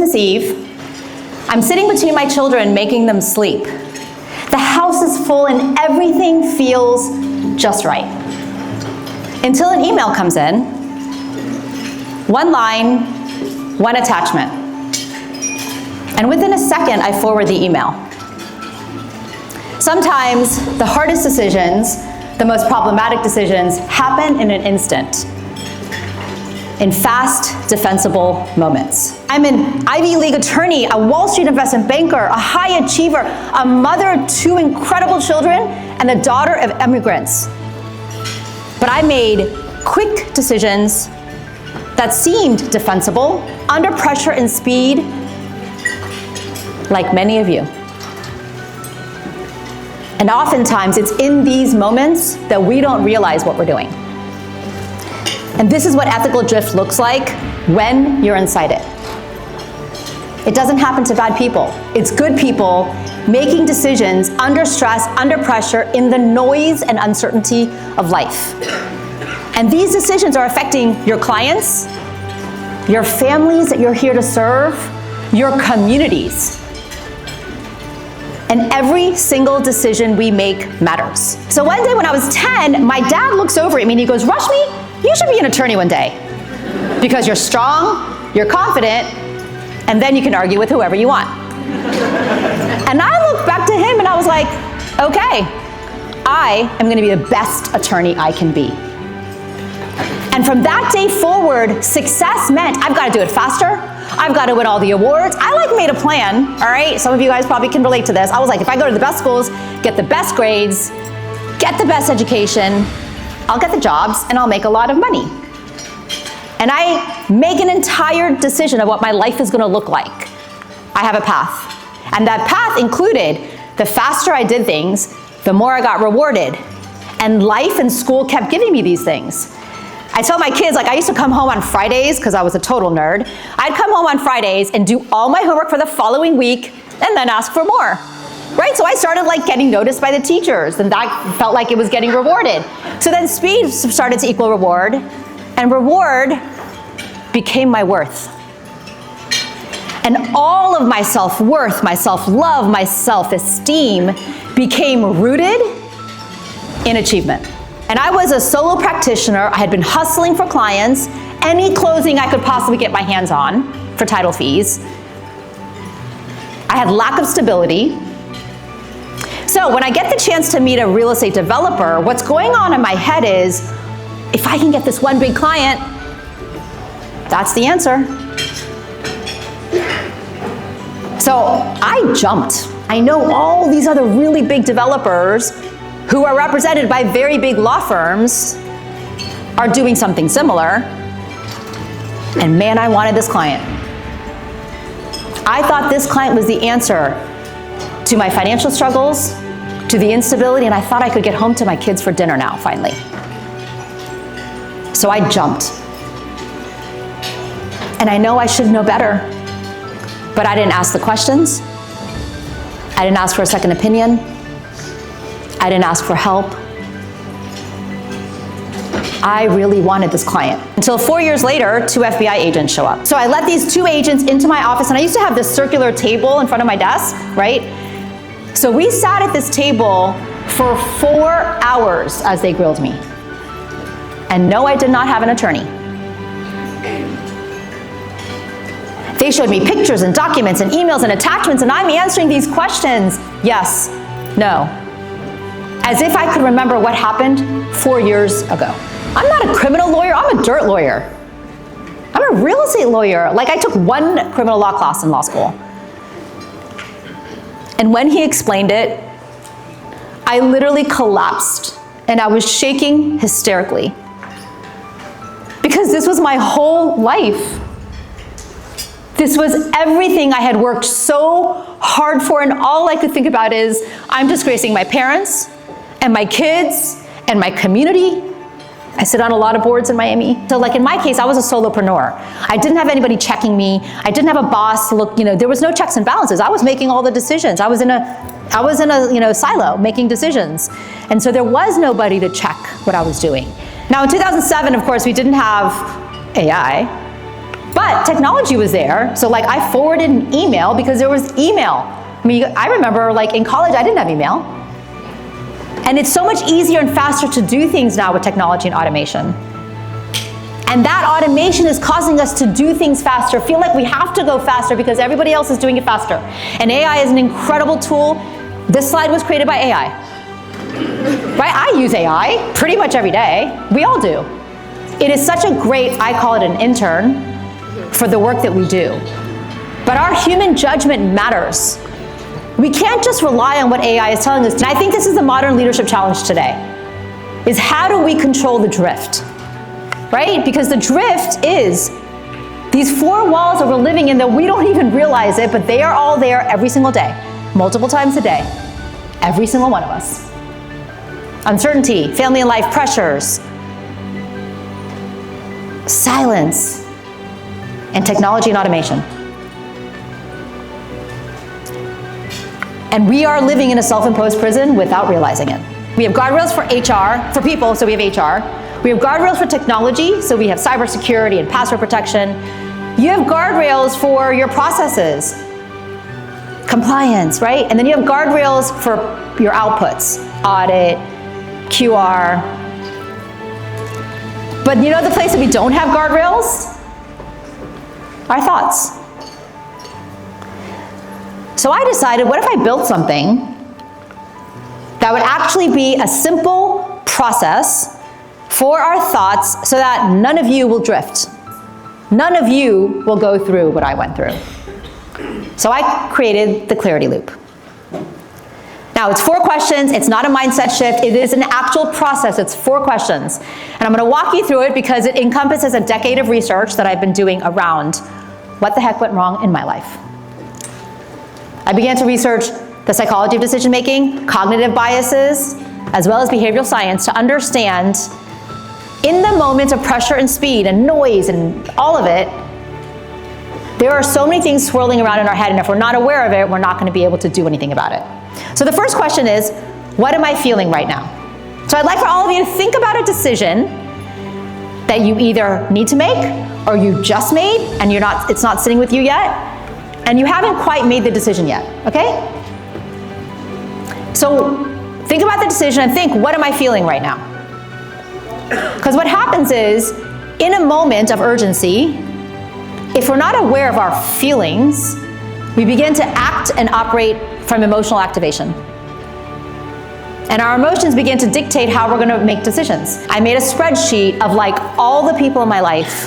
Christmas Eve. I'm sitting between my children making them sleep. The house is full and everything feels just right. Until an email comes in. One line, one attachment. And within a second, I forward the email. Sometimes the hardest decisions, the most problematic decisions, happen in an instant, in fast, defensible moments. I'm an Ivy League attorney, a Wall Street investment banker, a high achiever, a mother of 2 incredible children, and the daughter of immigrants. But I made quick decisions that seemed defensible, under pressure and speed, like many of you. And oftentimes, it's in these moments that we don't realize what we're doing. And this is what ethical drift looks like when you're inside it. It doesn't happen to bad people. It's good people making decisions under stress, under pressure, in the noise and uncertainty of life. And these decisions are affecting your clients, your families that you're here to serve, your communities. And every single decision we make matters. So one day when I was 10, my dad looks over at me and he goes, "Rashmi, you should be an attorney one day because you're strong, you're confident, and then you can argue with whoever you want." And I looked back to him and I was like, okay, I am gonna be the best attorney I can be. And from that day forward, success meant I've got to do it faster. I've got to win all the awards. I made a plan, all right? Some of you guys probably can relate to this. I was like, if I go to the best schools, get the best grades, get the best education, I'll get the jobs and I'll make a lot of money. And I make an entire decision of what my life is going to look like. I have a path. And that path included the faster I did things, the more I got rewarded. And life and school kept giving me these things. I tell my kids, I used to come home on Fridays because I was a total nerd. I'd come home on Fridays and do all my homework for the following week and then ask for more, right? So I started getting noticed by the teachers and that felt like it was getting rewarded. So then speed started to equal reward and reward became my worth. And all of my self-worth, my self-love, my self-esteem became rooted in achievement. And I was a solo practitioner. I had been hustling for clients, any closing I could possibly get my hands on for title fees. I had lack of stability. So when I get the chance to meet a real estate developer, what's going on in my head is, if I can get this one big client, that's the answer. So I jumped. I know all these other really big developers who are represented by very big law firms are doing something similar. And man, I wanted this client. I thought this client was the answer to my financial struggles, to the instability, and I thought I could get home to my kids for dinner now, finally. So I jumped. And I know I should know better, but I didn't ask the questions. I didn't ask for a second opinion. I didn't ask for help. I really wanted this client. Until 4 years later, 2 FBI agents show up. So I let these 2 agents into my office, and I used to have this circular table in front of my desk, right? So we sat at this table for 4 hours as they grilled me. And no, I did not have an attorney. They showed me pictures and documents and emails and attachments, and I'm answering these questions. Yes, no. As if I could remember what happened 4 years ago. I'm not a criminal lawyer, I'm a dirt lawyer. I'm a real estate lawyer. I took 1 criminal law class in law school. And when he explained it, I literally collapsed and I was shaking hysterically. Because this was my whole life. This was everything I had worked so hard for, and all I could think about is, I'm disgracing my parents, and my kids, and my community. I sit on a lot of boards in Miami. So in my case, I was a solopreneur. I didn't have anybody checking me. I didn't have a boss to look, there was no checks and balances. I was making all the decisions. I was in a silo making decisions. And so there was nobody to check what I was doing. Now in 2007, of course, we didn't have AI. But technology was there, so like I forwarded an email because there was email. I mean, I remember like in college I didn't have email. And it's so much easier and faster to do things now with technology and automation. And that automation is causing us to do things faster, feel like we have to go faster because everybody else is doing it faster. And AI is an incredible tool. This slide was created by AI. Right? I use AI pretty much every day. We all do. It is such a great, I call it an intern, for the work that we do. But our human judgment matters. We can't just rely on what AI is telling us. And I think this is the modern leadership challenge today, is how do we control the drift, right? Because the drift is these four walls that we're living in that we don't even realize it, but they are all there every single day, multiple times a day, every single one of us. Uncertainty, family and life pressures, silence, and technology and automation. And we are living in a self-imposed prison without realizing it. We have guardrails for HR, for people, so we have HR. We have guardrails for technology, so we have cybersecurity and password protection. You have guardrails for your processes, compliance, right? And then you have guardrails for your outputs, audit, QR. But you know the place that we don't have guardrails? Our thoughts. So I decided, what if I built something that would actually be a simple process for our thoughts so that none of you will drift. None of you will go through what I went through. So I created the Clarity Loop. Now it's 4 questions, it's not a mindset shift, it is an actual process, it's 4 questions. And I'm gonna walk you through it because it encompasses a decade of research that I've been doing around what the heck went wrong in my life. I began to research the psychology of decision making, cognitive biases, as well as behavioral science to understand in the moments of pressure and speed and noise and all of it, there are so many things swirling around in our head, and if we're not aware of it, we're not gonna be able to do anything about it. So the first question is, what am I feeling right now? So I'd like for all of you to think about a decision that you either need to make or you just made and it's not sitting with you yet, and you haven't quite made the decision yet, okay? So think about the decision and think, what am I feeling right now? Because what happens is, in a moment of urgency, if we're not aware of our feelings, we begin to act and operate from emotional activation. And our emotions begin to dictate how we're gonna make decisions. I made a spreadsheet of like all the people in my life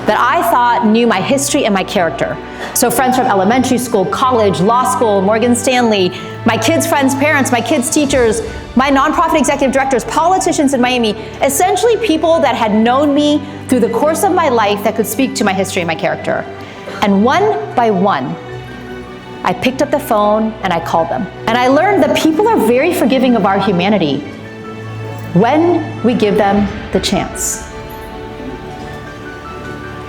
that I thought knew my history and my character. So friends from elementary school, college, law school, Morgan Stanley, my kids' friends' parents, my kids' teachers, my nonprofit executive directors, politicians in Miami, essentially people that had known me through the course of my life that could speak to my history and my character. And one by one, I picked up the phone and I called them. And I learned that people are very forgiving of our humanity when we give them the chance.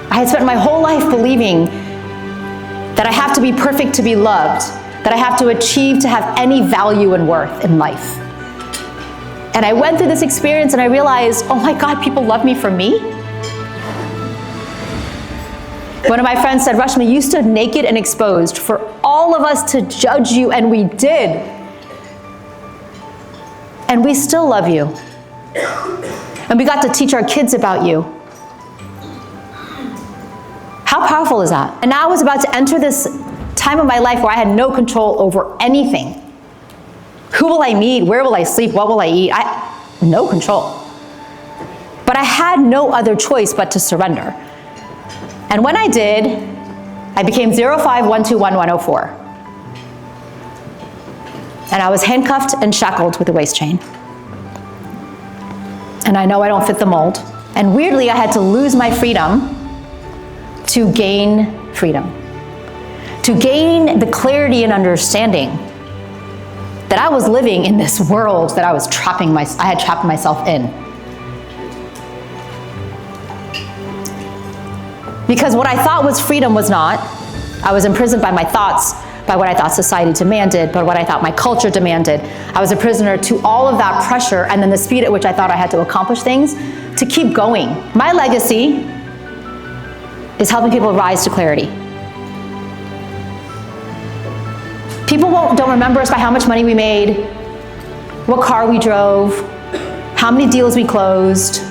I had spent my whole life believing that I have to be perfect to be loved, that I have to achieve to have any value and worth in life. And I went through this experience and I realized, oh my God, people love me for me? One of my friends said, Rashmi, you stood naked and exposed for all of us to judge you, and we did. And we still love you. And we got to teach our kids about you. How powerful is that? And now I was about to enter this time of my life where I had no control over anything. Who will I meet? Where will I sleep? What will I eat? No control. But I had no other choice but to surrender. And when I did, I became 051211104. And I was handcuffed and shackled with a waist chain. And I know I don't fit the mold. And weirdly, I had to lose my freedom to gain freedom. To gain the clarity and understanding that I was living in this world that I had trapped myself in. Because what I thought was freedom was not. I was imprisoned by my thoughts, by what I thought society demanded, by what I thought my culture demanded. I was a prisoner to all of that pressure and then the speed at which I thought I had to accomplish things to keep going. My legacy is helping people rise to clarity. People don't remember us by how much money we made, what car we drove, how many deals we closed.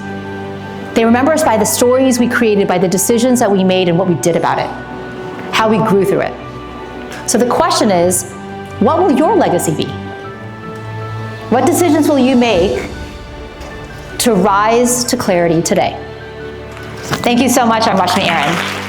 They remember us by the stories we created, by the decisions that we made and what we did about it, how we grew through it. So the question is, what will your legacy be? What decisions will you make to rise to clarity today? Thank you so much. I'm Rashmi Airan.